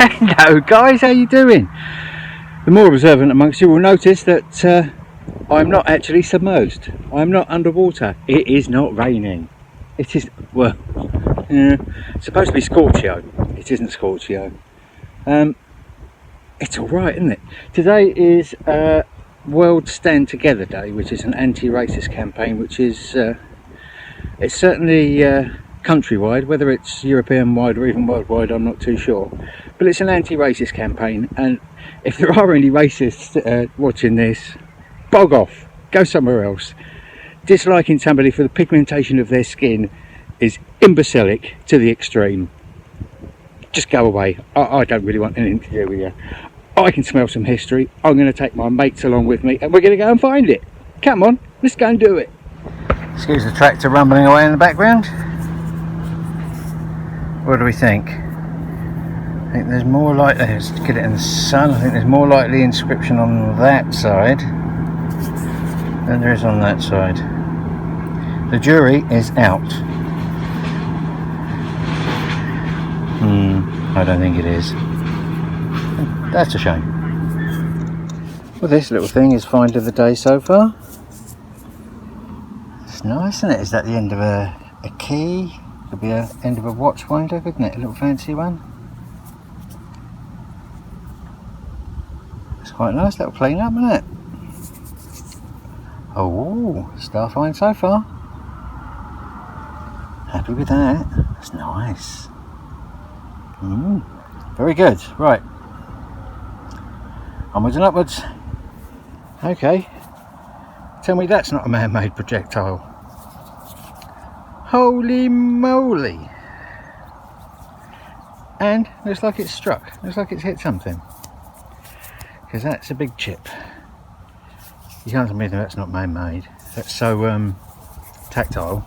Hello guys, how you doing? The more observant amongst you will notice that I'm not actually submerged. I'm not underwater. It is not raining. It is, well, it's supposed to be Scorchio. It isn't Scorchio. It's alright, isn't it? Today is World Stand Together Day, which is an anti-racist campaign, which is it's certainly countrywide. Whether it's European-wide or even worldwide, I'm not too sure. But it's an anti-racist campaign, and if there are any racists watching this, bog off, go somewhere else. Disliking somebody for the pigmentation of their skin is imbecilic to the extreme. Just go away. I don't really want anything to do with you. I can smell some history. I'm going to take my mates along with me and we're going to go and find it. Come on, let's go and do it. Excuse the tractor rumbling away in the background. What do we think? I think there's more likely, let's get it in the sun, I think there's more likely inscription on that side than there is on that side. The jury is out. I don't think it is. That's a shame. Well, this little thing is find of the day so far. It's nice, isn't it? Is that the end of a key? Could be the end of a watch winder, couldn't it? A little fancy one. It's quite nice, little clean up, isn't it? Oh, star find so far. Happy with that. That's nice. Very good. Right. Onwards and upwards. Okay. Tell me that's not a man-made projectile. Holy moly. And looks like it's struck. Looks like it's hit something. Because that's a big chip. You can't tell me that's not man-made. That's so tactile.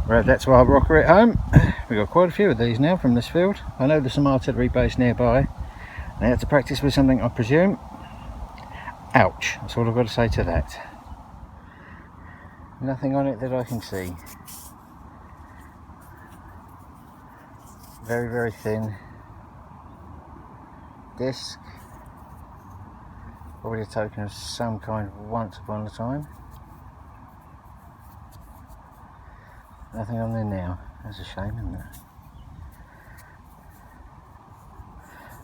Right, that's our rocker at home. We've got quite a few of these now from this field. I know there's some artillery base nearby. They had to practice with something, I presume. Ouch, that's all I've got to say to that. Nothing on it that I can see. Very, very thin. Disc. Probably a token of some kind once upon a time. Nothing on there now. That's a shame, isn't it?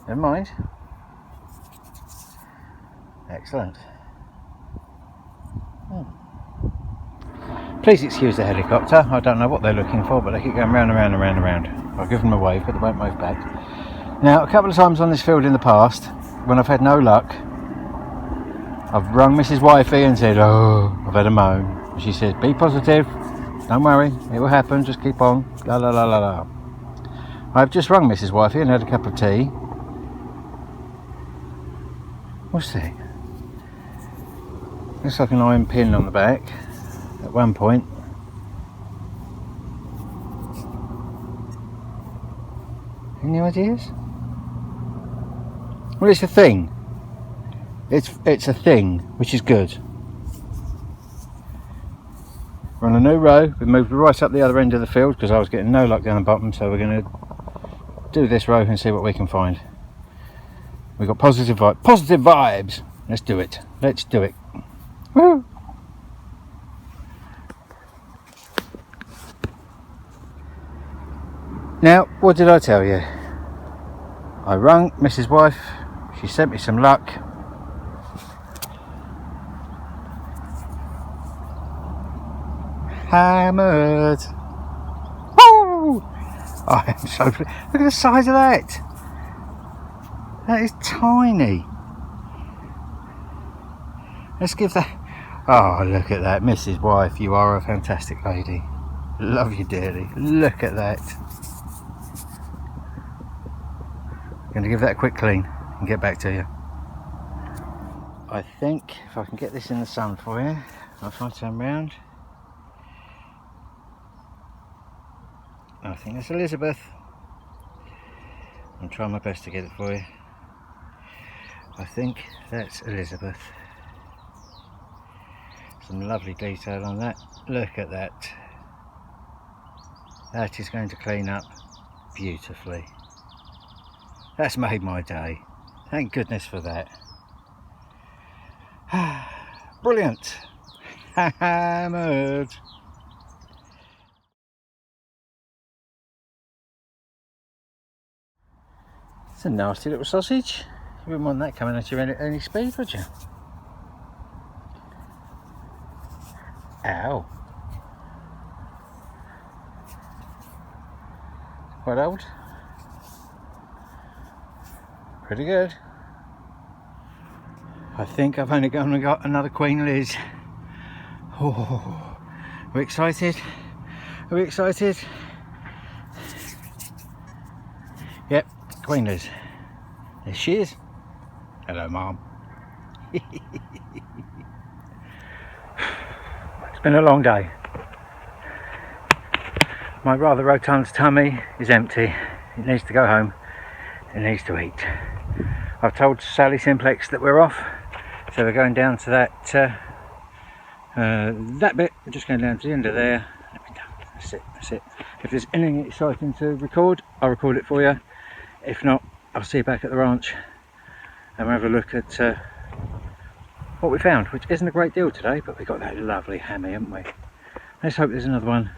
Never mind. Excellent. Please excuse the helicopter. I don't know what they're looking for, but they keep going round and round and round and round. I'll give them a wave, but they won't move back. Now, a couple of times on this field in the past, when I've had no luck, I've rung Mrs. Wifey and said, oh, I've had a moan. She said, be positive. Don't worry, it will happen, just keep on, la la la la la. I've just rung Mrs. Wifey and had a cup of tea. What's that? Looks like an iron pin on the back at one point. Any ideas? Well, it's a thing. It's a thing, which is good. We're on a new row. We moved right up the other end of the field because I was getting no luck down the bottom, so we're going to do this row and see what we can find. We've got positive vibes. Let's do it. Let's do it. Woo! Now, what did I tell you? I rung Mrs. Wife. She sent me some luck. Hammered. Woo! I am so pleased. Look at the size of that. That is tiny. Let's give that. Oh, look at that, Mrs. Wife. You are a fantastic lady. Love you dearly. Look at that. I'm going to give that a quick clean and get back to you. I think if I can get this in the sun for you, if I turn round. I think that's Elizabeth. I'm trying my best to get it for you. I think that's Elizabeth. Some lovely detail on that. Look at that. That is going to clean up beautifully. That's made my day. Thank goodness for that. Brilliant. Hammered. It's a nasty little sausage. You wouldn't want that coming at you at any speed, would you? Ow. Quite old. Pretty good. I think I've only got another Queen Liz. Oh, are we excited? Are we excited? Yep, Queen Liz. There she is. Hello, Mom. It's been a long day. My rather rotund tummy is empty. It needs to go home. It needs to eat. I've told Sally Simplex that we're off, so we're going down to that bit. We're just going down to the end of there. That's it. That's it. If there's anything exciting to record, I'll record it for you. If not, I'll see you back at the ranch and we'll have a look at what we found, which isn't a great deal today, but we got that lovely hammy, haven't we? Let's hope there's another one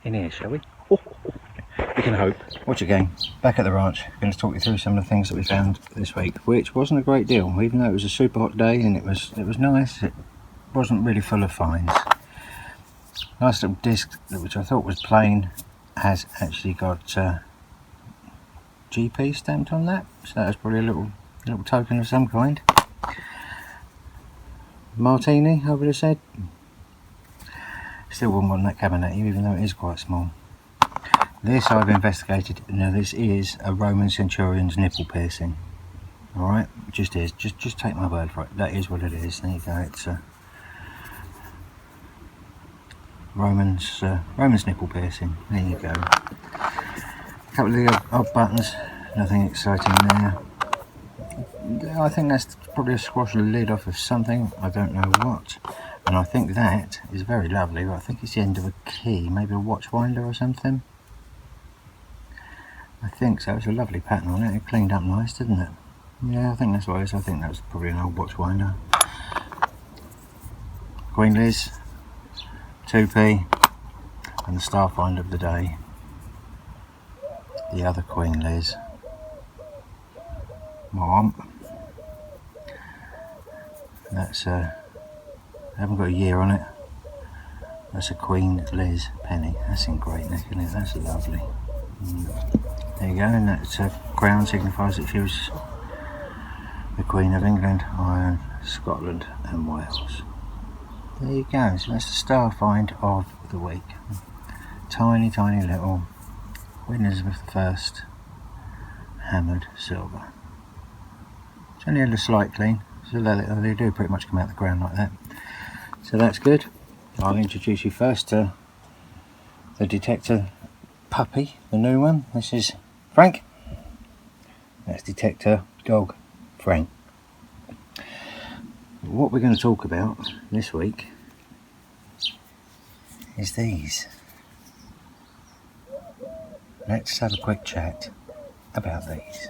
in here, shall we? We can hope. Watch again. Back at the ranch. I'm going to talk you through some of the things that we found this week, which wasn't a great deal, even though it was a super hot day and it was nice. It wasn't really full of finds. Nice little disc, which I thought was plain, has actually got GP stamped on that, so that's probably a little token of some kind. Martini, I would have said. Still wouldn't want that coming at you, even though it is quite small. This I've investigated. Now this is a Roman centurion's nipple piercing. All right, just is. Just take my word for it. That is what it is. There you go. It's Roman's nipple piercing. There you go. A couple of the odd buttons. Nothing exciting there. I think that's probably a squash lid off of something. I don't know what. And I think that is very lovely. But I think it's the end of a key, maybe a watch winder or something. I think so. It's a lovely pattern on it. It cleaned up nice, didn't it? Yeah, I think that's what it is. I think that was probably an old watch winder. Queen Liz, 2p, and the star find of the day. The other Queen Liz. Mom. That's I haven't got a year on it. That's a Queen Liz penny. That's in great nick, isn't it? That's lovely. There you go, and that crown signifies that she was the Queen of England, Ireland, Scotland and Wales. There you go, so that's the star find of the week. Tiny little Queen Elizabeth I hammered silver. It's only a slight clean, so they do pretty much come out of the ground like that. So that's good. I'll introduce you first to the detector puppy, the new one. This is Frank. That's detector dog Frank. What we're going to talk about this week is these. Let's have a quick chat about these.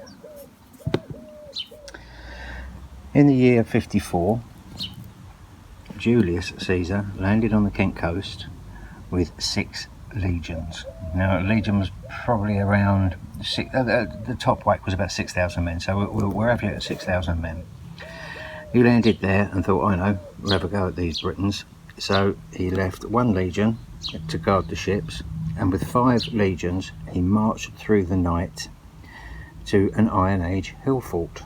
In the year 54, Julius Caesar landed on the Kent coast with 6 legions. Now, a legion was probably around the top weight was about 6,000 men, so we're averaging at 6,000 men. He landed there and thought, I know, we'll have a go at these Britons. So he left 1 legion to guard the ships, and with 5 legions he marched through the night to an Iron Age hill fort.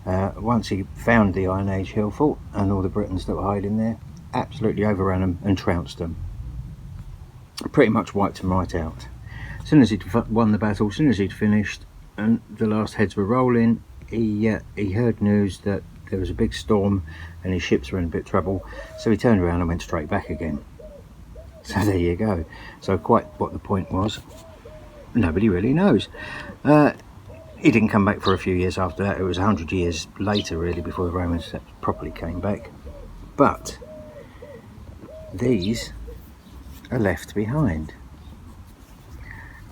Once he found the Iron Age hill fort and all the Britons that were hiding there, absolutely overran them and trounced them. Pretty much wiped them right out. As soon as he'd won the battle, as soon as he'd finished and the last heads were rolling, he heard news that there was a big storm and his ships were in a bit of trouble, so he turned around and went straight back again. So there you go. So quite what the point was, nobody really knows. He didn't come back for a few years after that. It was 100 years later really before the Romans properly came back. But these are left behind.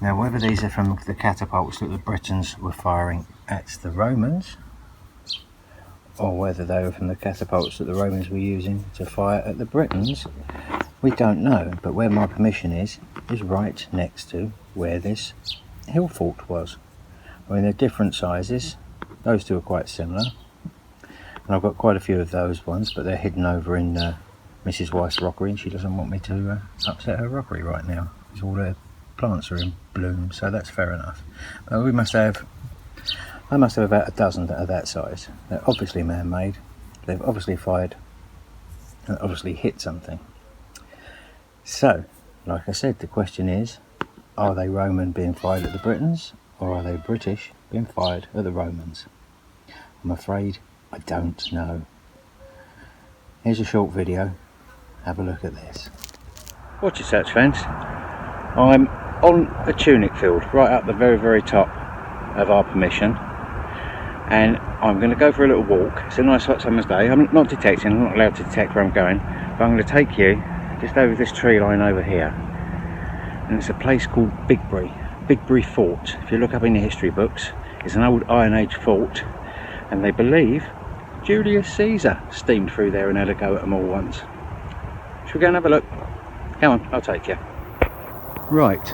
Now whether these are from the catapults that the Britons were firing at the Romans, or whether they were from the catapults that the Romans were using to fire at the Britons, we don't know. But where my permission is right next to where this hill fort was. I mean, they're different sizes. Those two are quite similar, and I've got quite a few of those ones, but they're hidden over in Mrs. Wife's rockery, and she doesn't want me to upset her rockery right now, because all her plants are in bloom, so that's fair enough. I must have about a dozen that are that size. They're obviously man-made, they've obviously fired and obviously hit something. So, like I said, the question is, are they Roman being fired at the Britons, or are they British being fired at the Romans? I'm afraid I don't know. Here's a short video, have a look at this. Watch your search, fans. I'm on a tunic field, right up the very, very top of our permission, and I'm going to go for a little walk. It's a nice hot summer's day. I'm not detecting, I'm not allowed to detect where I'm going, but I'm going to take you just over this tree line over here, and it's a place called Bigbury Fort. If you look up in the history books, it's an old Iron Age fort, and they believe Julius Caesar steamed through there and had a go at them all once. Should we go and have a look? Come on, I'll take you. Right,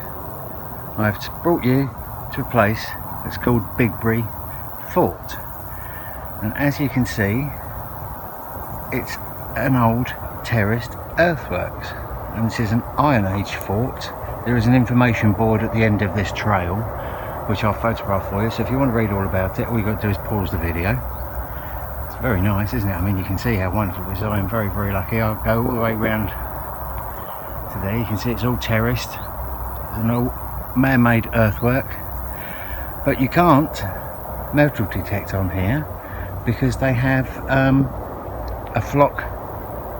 I've brought you to a place that's called Bigbury Fort, and as you can see, it's an old terraced earthworks, and this is an Iron Age fort. There is an information board at the end of this trail, which I'll photograph for you, so if you want to read all about it, all you've got to do is pause the video. It's very nice, isn't it? I mean, you can see how wonderful it is. I am very, very lucky. I'll go all the way round to there. You can see it's all terraced. It's an old man-made earthwork, but you can't metal detect on here because they have a flock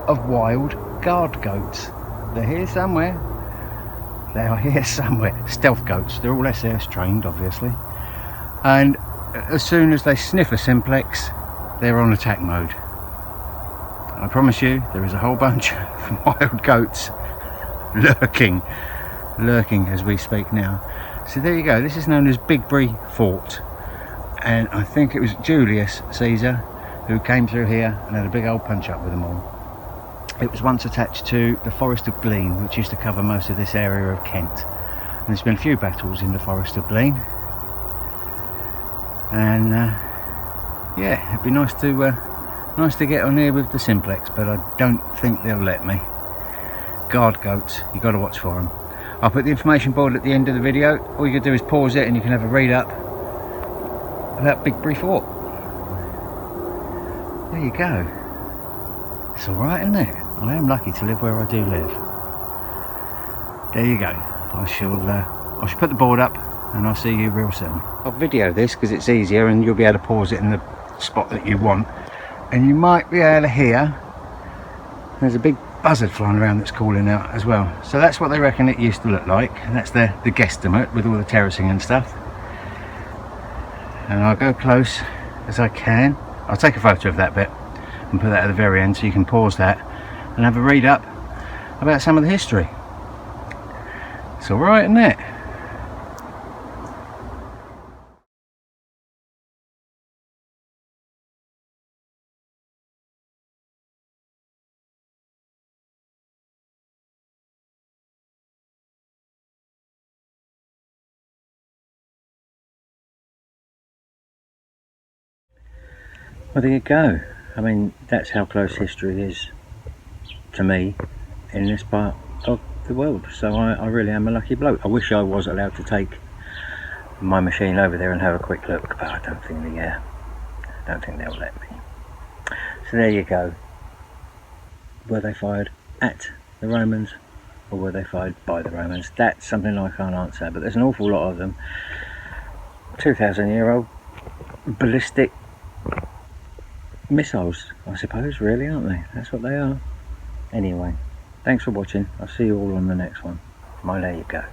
of wild guard goats. They're here somewhere. They are here somewhere. Stealth goats. They're all SS trained, obviously. And as soon as they sniff a simplex, they're on attack mode. I promise you, there is a whole bunch of wild goats lurking as we speak now. So there you go. This is known as Bigbury Fort, and I think it was Julius Caesar who came through here and had a big old punch up with them all. It was once attached to the Forest of Blean, which used to cover most of this area of Kent, and there's been a few battles in the Forest of Blean, and yeah, it'd be nice to get on here with the simplex, but I don't think they'll let me. Guard goats, you've got to watch for them. I'll put the information board at the end of the video. All you can do is pause it and you can have a read up about Bigbury Fort. There you go. It's alright, isn't it? I am lucky to live where I do live. There you go. I shall put the board up and I'll see you real soon. I'll video this because it's easier and you'll be able to pause it in the spot that you want. And you might be able to hear there's a big buzzard flying around that's calling out as well. So that's what they reckon it used to look like, and that's the guesstimate with all the terracing and stuff. And I'll go close as I can. I'll take a photo of that bit and put that at the very end so you can pause that and have a read up about some of the history. It's alright, isn't it? Well, there you go. I mean, that's how close history is to me in this part of the world. So I really am a lucky bloke. I wish I was allowed to take my machine over there and have a quick look, but I don't think they'll let me. So there you go. Were they fired at the Romans or were they fired by the Romans? That's something I can't answer, but there's an awful lot of them. 2,000-year-old ballistic missiles, I suppose, really, aren't they? That's what they are. Anyway, thanks for watching. I'll see you all on the next one. There you go.